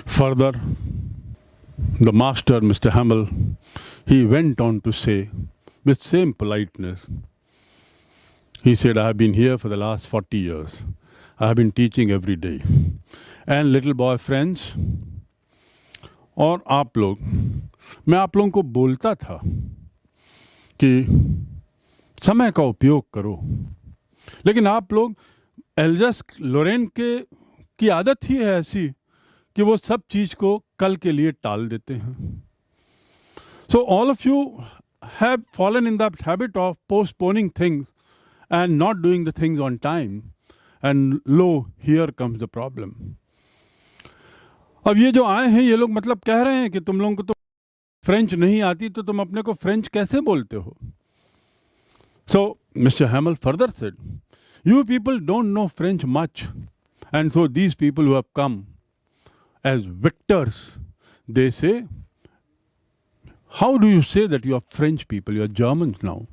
Further, the master, Mr. Hamill, he went on to say, with same politeness, he said, I have been here for the last 40 years. I have been teaching every day. And little boy friends, और आप लोग, मैं आप लोगों को बोलता था कि समय का उपयोग करो, लेकिन आप लोग एल्जस लोरेन की आदत ही है ऐसी कि वो सब चीज़ को कल के लिए टाल देते हैं. So all of you have fallen in that habit of postponing things and not doing the things on time. And lo, here comes the problem. अब ये जो आए हैं ये लोग मतलब कह रहे हैं कि तुम लोगों को तो फ्रेंच नहीं आती तो तुम अपने को फ्रेंच कैसे बोलते हो. So Mr. Hamill further said, you people don't know French much, and so these people who have come as victors, they say, how do you say that you are French people, you are Germans now?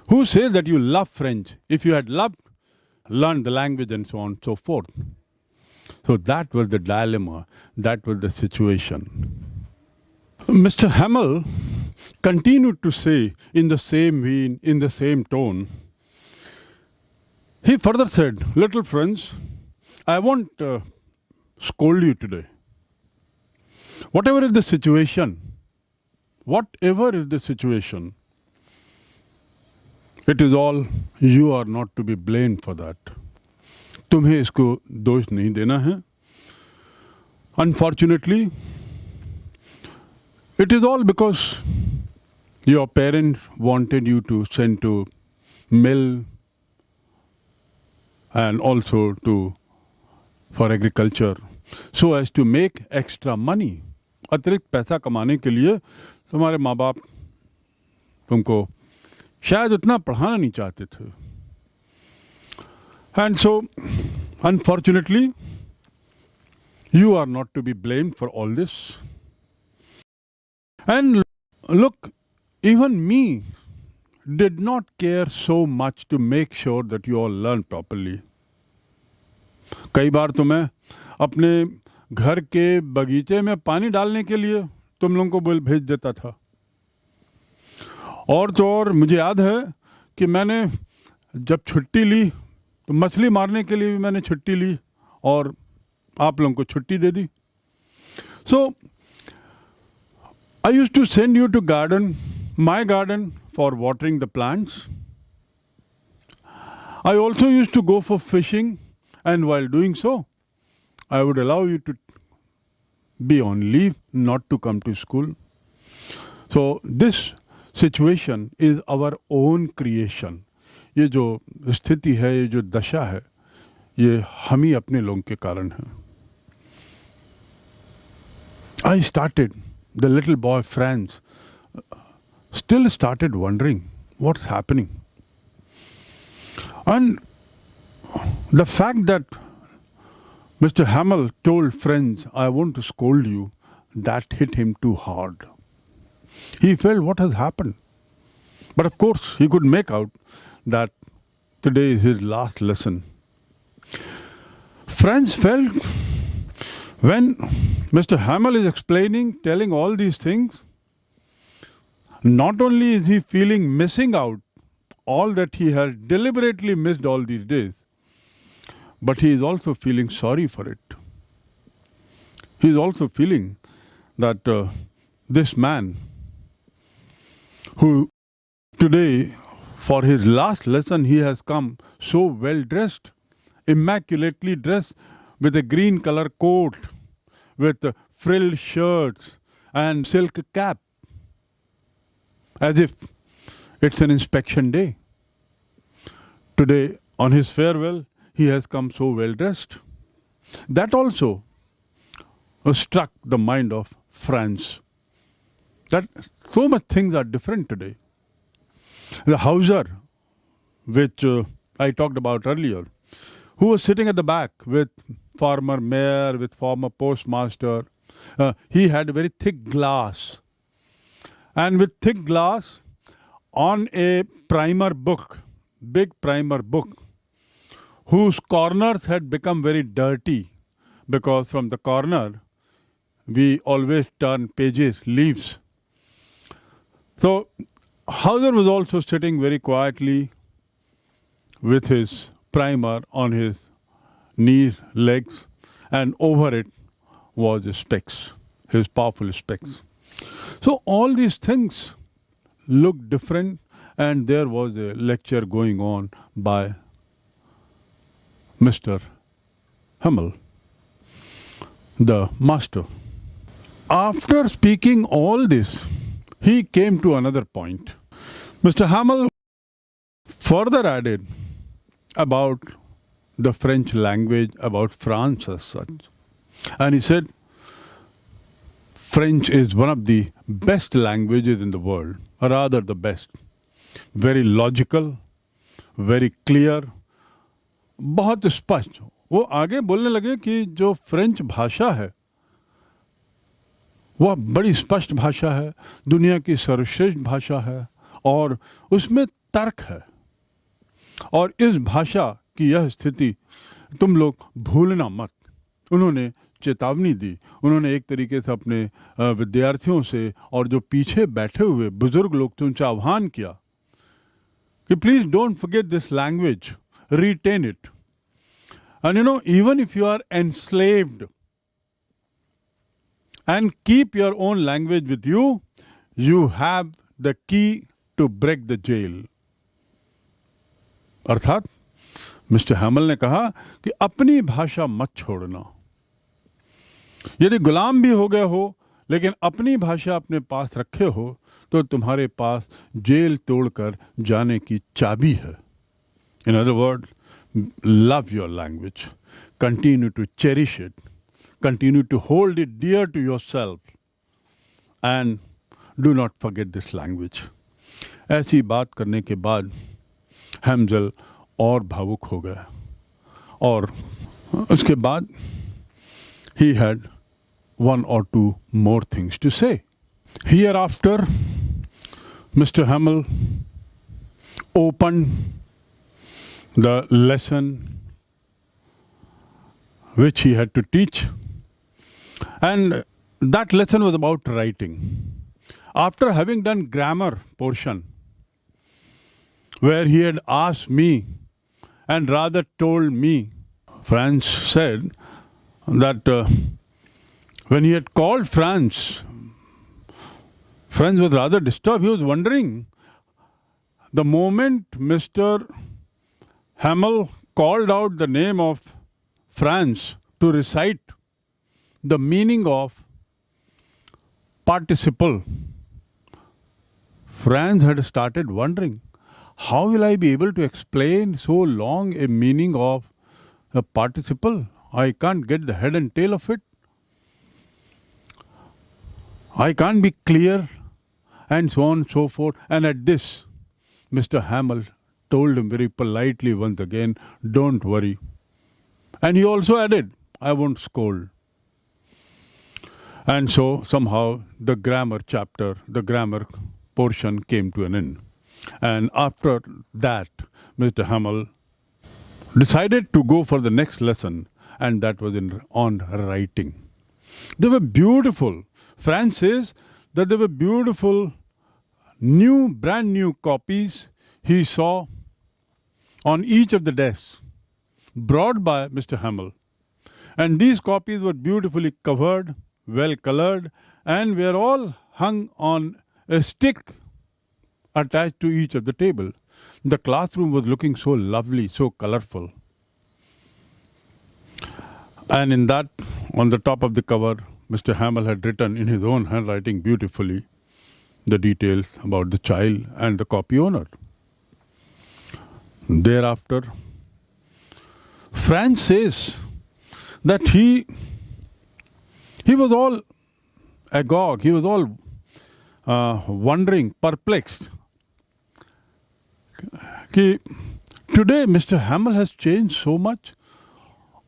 Who says that you love French? If you had loved, learned the language and so on and so forth. So that was the dilemma, that was the situation. Mr. Hamill continued to say in the same vein, in the same tone, he further said, little friends, I won't scold you today. Whatever is the situation, it is all, you are not to be blamed for that. तुम्हें इसको दोष नहीं देना है. Unfortunately, it is all because your parents wanted you to send to mill and also for agriculture, so as to make extra money. अतिरिक्त पैसा कमाने के लिए तुम्हारे माँ बाप तुमको शायद उतना पढ़ाना नहीं चाहते थे. And so, unfortunately, you are not to be blamed for all this. And look, even me did not care so much to make sure that you all learn properly. कई बार तो मैं अपने घर के बगीचे में पानी डालने के लिए तुम लोगों को भेज देता था. और तो और मुझे याद है कि मैंने जब छुट्टी ली तो मछली मारने के लिए भी मैंने छुट्टी ली और आप लोगों को छुट्टी दे दी. So I used to send you to my garden for watering the plants. I also used to go for fishing, and while doing so, I would allow you to be on leave, not to come to school. So this situation is our own creation. ये जो स्थिति है, ये जो दशा है, ये हम ही अपने लोगों के कारण है. I started, the little boy Franz still started wondering what's happening. And the fact that Mr. Hamill told Franz, I want to scold you, that hit him too hard. He felt what has happened. But of course, he could make out that today is his last lesson. Franz felt when Mr. Hamill is explaining, telling all these things, not only is he feeling missing out all that he has deliberately missed all these days, but he is also feeling sorry for it. He is also feeling that this man who today for his last lesson he has come so well dressed, immaculately dressed with a green color coat, with frilled shirts and silk cap, as if it's an inspection day. Today, on his farewell, he has come so well dressed. That also struck the mind of Franz. That so much things are different today. The Hauser, which I talked about earlier, who was sitting at the back with former mayor, with former postmaster, he had very thick glass. And with thick glass on a primer book, big primer book, whose corners had become very dirty because from the corner we always turn pages, leaves. So Hauser was also sitting very quietly with his primer on his knees, legs, and over it was his specs, his powerful specs. So all these things looked different, and there was a lecture going on by Mr. Hamel, the master. After speaking all this, he came to another point. Mr. Hamel further added about the French language, about France as such. And he said, French is one of the best languages in the world, or rather the best. Very logical, very clear, बहुत स्पष्ट. वो आगे बोलने लगे कि जो French भाषा है वह बड़ी स्पष्ट भाषा है, दुनिया की सर्वश्रेष्ठ भाषा है और उसमें तर्क है. और इस भाषा की यह स्थिति तुम लोग भूलना मत. उन्होंने चेतावनी दी. उन्होंने एक तरीके से अपने विद्यार्थियों से और जो पीछे बैठे हुए बुजुर्ग लोग थे उनसे आह्वान किया कि please don't forget this language, retain it. And even if you are enslaved and keep your own language with you, you have the key to break the jail. अर्थात मिस्टर हैमल ने कहा कि अपनी भाषा मत छोड़ना. यदि गुलाम भी हो गए हो लेकिन अपनी भाषा अपने पास रखे हो तो तुम्हारे पास जेल तोड़कर जाने की चाबी है. In other words, love your language. Continue to cherish it. Continue to hold it dear to yourself. And do not forget this language. ऐसी बात करने के बाद हैमज़ल और भावुक हो गया. और उसके बाद he had one or two more things to say. Hereafter, Mr. Hamel opened the lesson which he had to teach, and that lesson was about writing. After having done grammar portion, where he had asked me and rather told me, Franz said that when he had called Franz was rather disturbed. He was wondering, the moment Mr. Hamel called out the name of Franz to recite the meaning of participle, Franz had started wondering, how will I be able to explain so long a meaning of a participle? I can't get the head and tail of it. I can't be clear, and so on and so forth. And at this, Mr. Hamel told him very politely once again, don't worry. And he also added, I won't scold. And so somehow the grammar chapter, the grammar portion came to an end. And after that, Mr. Hamel decided to go for the next lesson, and that was on writing. They were beautiful. Franz says that they were beautiful, brand new copies he saw on each of the desks, brought by Mr. Hamel. And these copies were beautifully covered, well colored, and were all hung on a stick attached to each of the table. The classroom was looking so lovely, so colorful. And in that, on the top of the cover, Mr. Hamel had written in his own handwriting beautifully the details about the child and the copy owner. Thereafter, Franz says that he was all agog, he was all wondering, perplexed. Today Mr. Hamel has changed so much,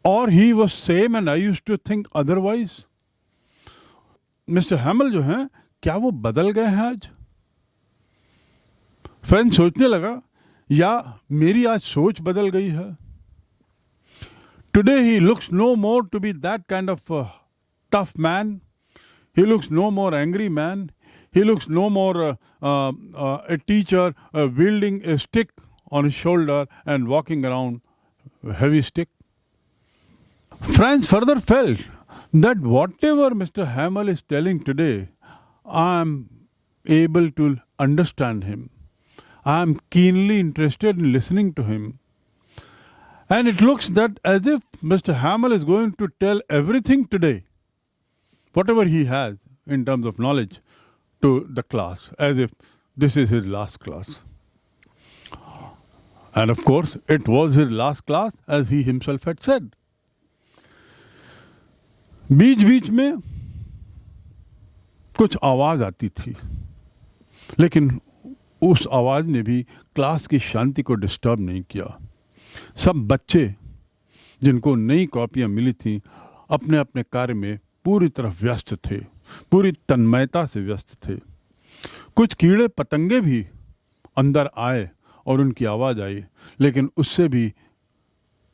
or he was same and I used to think otherwise. Mr. Hamel जो हैं क्या वो बदल गए हैं आज? Friend सोचने लगा या मेरी आज सोच बदल गई है. Today he looks no more to be that kind of tough man. He looks no more angry man. He looks no more a teacher wielding a stick on his shoulder and walking around a heavy stick. Franz further felt that whatever Mr. Hamel is telling today, I am able to understand him. I am keenly interested in listening to him. And it looks that as if Mr. Hamel is going to tell everything today, whatever he has in terms of knowledge, to the class, as if this is his last class. And of course, it was his last class, as he himself had said. बीच बीच में कुछ आवाज आती थी, लेकिन उस आवाज ने भी क्लास की शांति को डिस्टर्ब नहीं किया. सब बच्चे जिनको नई कॉपियां मिली थी अपने अपने कार्य में पूरी तरह व्यस्त थे, पूरी तन्मयता से व्यस्त थे. कुछ कीड़े पतंगे भी अंदर आए और उनकी आवाज आई, लेकिन उससे भी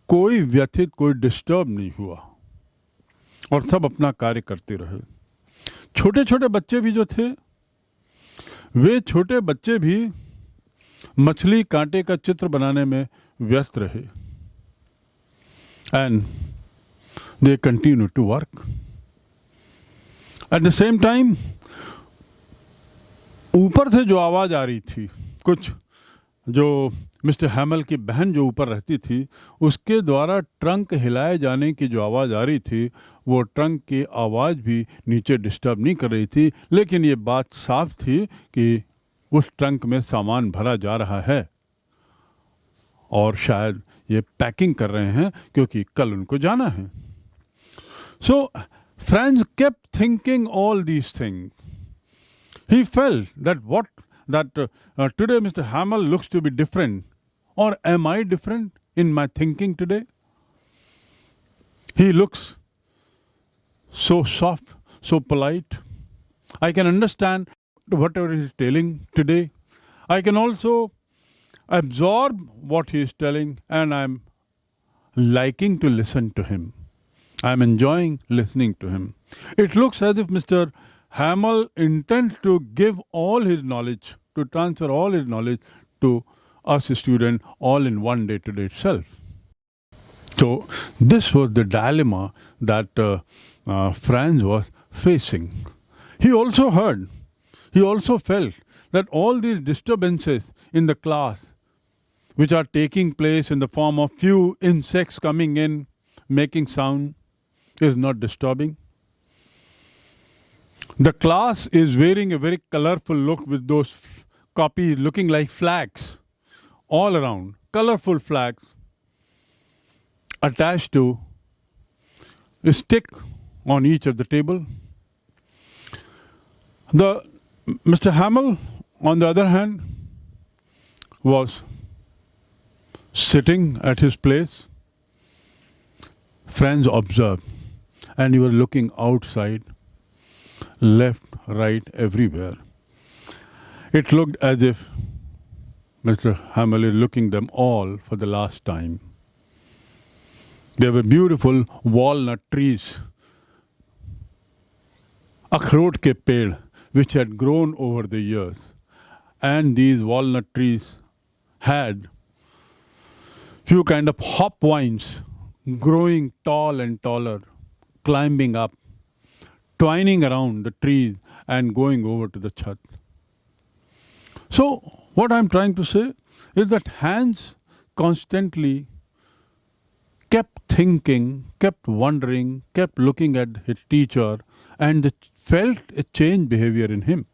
कोई व्यथित, कोई डिस्टर्ब नहीं हुआ और सब अपना कार्य करते रहे. छोटे छोटे बच्चे भी जो थे, वे छोटे बच्चे भी मछली कांटे का चित्र बनाने में व्यस्त रहे. And they continue to work. At the same time ऊपर से जो आवाज आ रही थी, कुछ जो मिस्टर हैमल की बहन जो ऊपर रहती थी, उसके द्वारा ट्रंक हिलाए जाने की जो आवाज़ आ रही थी, वो ट्रंक की आवाज़ भी नीचे डिस्टर्ब नहीं कर रही थी. लेकिन ये बात साफ थी कि उस ट्रंक में सामान भरा जा रहा है और शायद ये पैकिंग कर रहे हैं क्योंकि कल उनको जाना है. सो Franz kept thinking all these things. He felt that today Mr. Hamel looks to be different. Or am I different in my thinking today? He looks so soft, so polite. I can understand whatever he is telling today. I can also absorb what he is telling, and I'm liking to listen to him. I'm enjoying listening to him. It looks as if Mr. Hamel intends to give all his knowledge, to transfer all his knowledge to us students all in one day today itself. So this was the dilemma that Franz was facing. He also felt that all these disturbances in the class, which are taking place in the form of few insects coming in, making sound, is not disturbing. The class is wearing a very colorful look with those copies looking like flags all around, colorful flags attached to a stick on each of the table. Mr. Hamel, on the other hand, was sitting at his place. Franz observed, and he was looking outside, left, right, everywhere. It looked as if Mr. Hamel is looking them all for the last time. There were beautiful walnut trees, अखरोट के पेड़, which had grown over the years. And these walnut trees had few kind of hop vines growing tall and taller, climbing up, twining around the trees and going over to the chat. So what I'm trying to say is that Hans constantly kept thinking, kept wondering, kept looking at his teacher, and felt a changed behavior in him.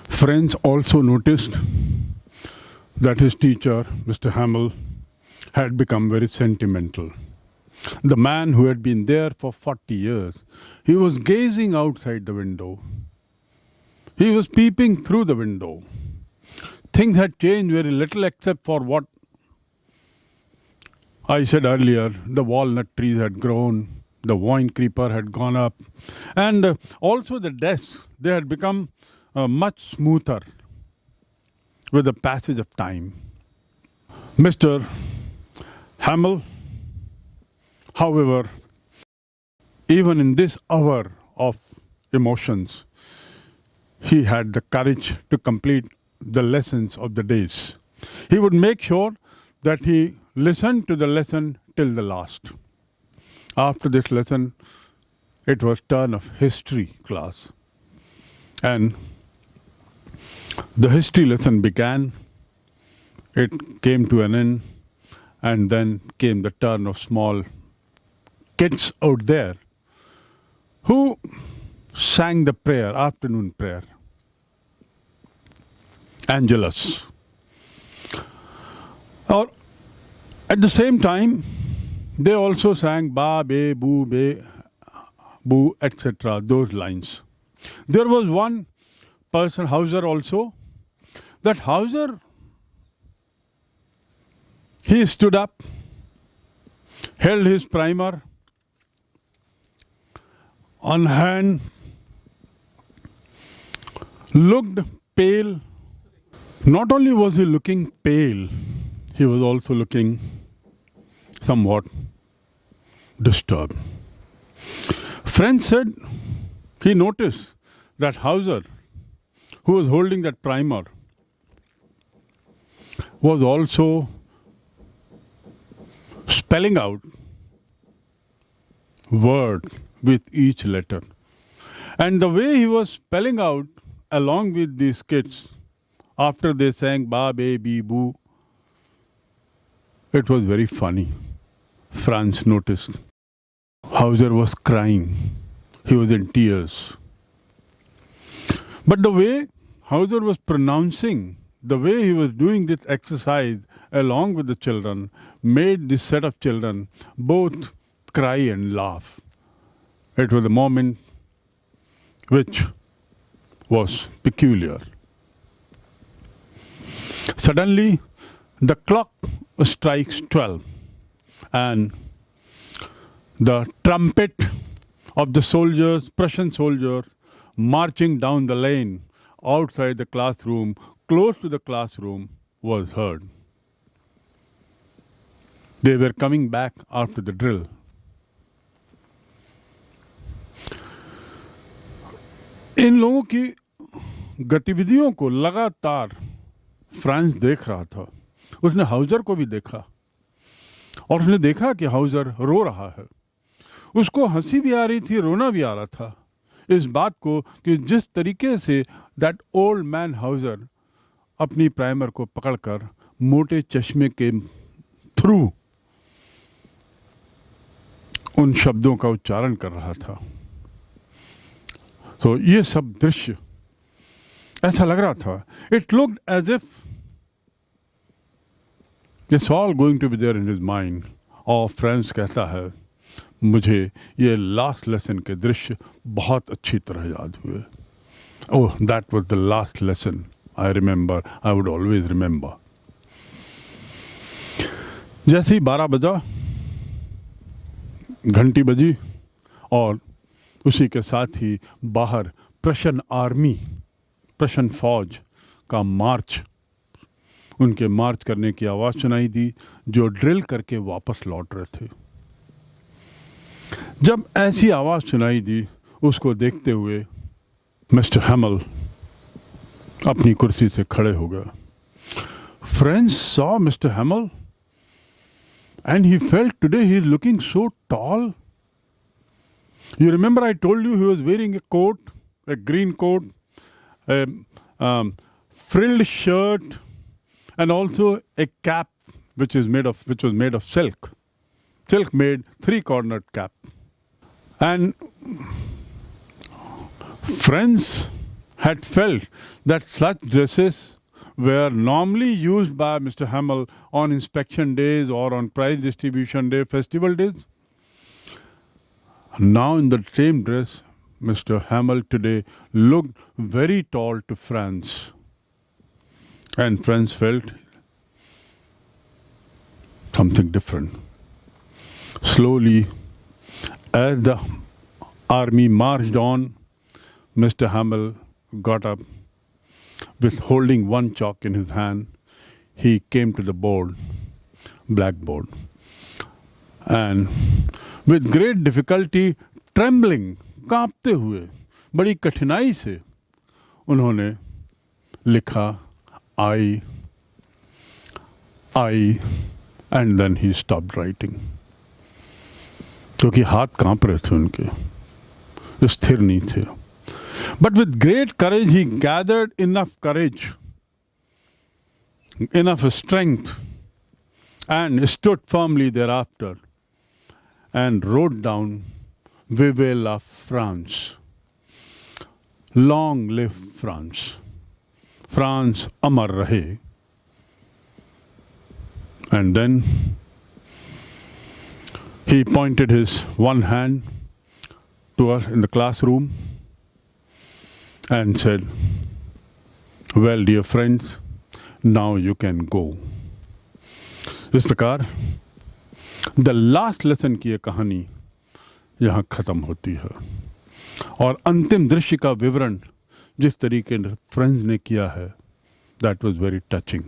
Franz also noticed that his teacher, Mr. Hamel, had become very sentimental. The man who had been there for 40 years, he was gazing outside the window. He was peeping through the window. Things had changed very little except for what I said earlier. The walnut trees had grown, the vine creeper had gone up, and also the desks, they had become much smoother with the passage of time. Mr. Hamel However, even in this hour of emotions, he had the courage to complete the lessons of the days. He would make sure that he listened to the lesson till the last. After this lesson, it was turn of history class. And the history lesson began, it came to an end, and then came the turn of small kids out there who sang the prayer, afternoon prayer, Angelus. Or at the same time, they also sang Ba, Be, Boo, etc., those lines. There was one person, Hauser also, that Hauser, he stood up, held his primer on hand, looked pale. Not only was he looking pale, he was also looking somewhat disturbed. Friends said he noticed that Hauser, who was holding that primer, was also spelling out words with each letter. And the way he was spelling out along with these kids, after they sang Ba, Be, Boo, it was very funny. Franz noticed. Hauser was crying. He was in tears. But the way Hauser was pronouncing, the way he was doing this exercise along with the children, made this set of children both cry and laugh. It was a moment which was peculiar. Suddenly, the clock strikes 12, and the trumpet of the soldiers, Prussian soldiers, marching down the lane outside the classroom, close to the classroom, was heard. They were coming back after the drill. इन लोगों की गतिविधियों को लगातार France देख रहा था. उसने Houser को भी देखा और उसने देखा कि हाउजर रो रहा है. उसको हंसी भी आ रही थी, रोना भी आ रहा था इस बात को कि जिस तरीके say that old man Houser अपनी प्राइमर को पकड़कर मोटे चश्मे के थ्रू उन शब्दों का उच्चारण कर रहा था. तो ये सब दृश्य ऐसा लग रहा था. It looked as if it's all going to be there in his mind. और फ्रेंड्स कहता है, मुझे ये लास्ट लेसन के दृश्य बहुत अच्छी तरह याद हुए. Oh, that was the last lesson I remember, I would always remember. जैसे ही 12 बजा, घंटी बजी और उसी के साथ ही बाहर प्रशन आर्मी, प्रशन फौज का मार्च, उनके मार्च करने की आवाज़ सुनाई दी, जो ड्रिल करके वापस लौट रहे थे. जब ऐसी आवाज़ सुनाई दी, उसको देखते हुए मिस्टर हैमल अपनी कुर्सी से खड़े हो गए. Friends saw mister हैमल and he felt today he is looking so tall. You remember I told you he was wearing a coat, a green coat, a frilled shirt, and also a cap which was made of silk. Silk made 3-cornered cap. And friends had felt that such dresses were normally used by Mr. Hamel on inspection days or on prize distribution day, festival days. Now in the same dress, Mr. Hamel today looked very tall to Franz. And Franz felt something different. Slowly, as the army marched on, Mr. Hamel got up. With holding one chalk in his hand, he came to the board, blackboard, and with great difficulty, trembling, कांपते हुए, बड़ी कठिनाई से उन्होंने लिखा I, and then he stopped writing. क्योंकि हाथ कांप रहे थे उनके, स्थिर नहीं थे। But with great courage he gathered enough courage, enough strength, and stood firmly thereafter and wrote down Vive la France. Long live France. France amar rahe. And then he pointed his one hand to us in the classroom and said, well, dear friends, now you can go. इस प्रकार the last lesson की ये कहानी यहाँ ख़त्म होती है। और अंतिम दृश्य का विवरण जिस तरीके से फ्रेंड्स ने किया है, दैट वाज वेरी टचिंग।